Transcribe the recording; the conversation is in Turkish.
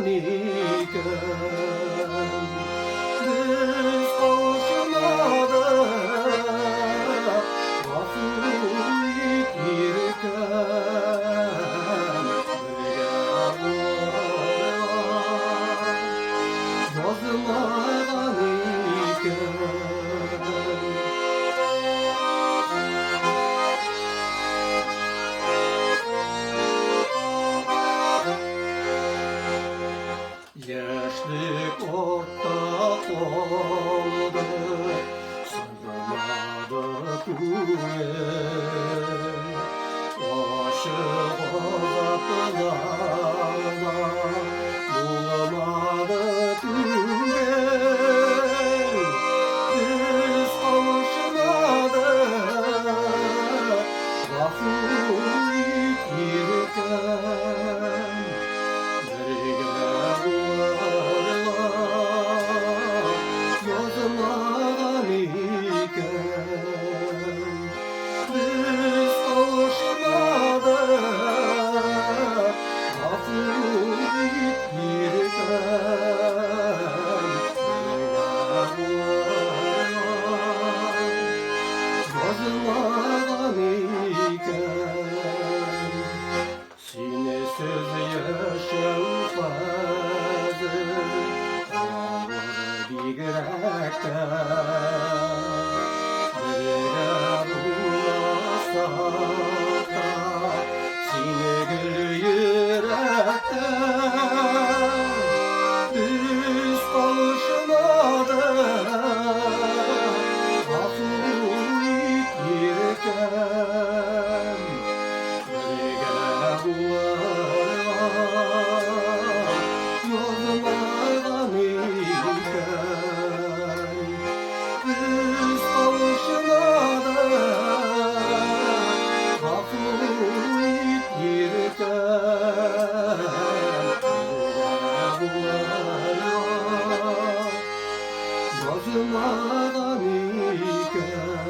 iken biz kavuşmadık nasıl ikirken yazmadan iken Gençlik ortak oldu, sığmadık güven. Aşık uzaklarda bulamadık güven. Biz kavuşmadık, lafı ikirken. Yazmadan iken biz kavuşmadık lafı ikirken yazmadan iken sinesiz yaşanmazdı Bigrekten bire bulasak da seni gül yürekten biz kavuşmadık lafı ikirken bire bulasak yazmadan iken biz kavuşmadık lafı ikirken yazmadan iken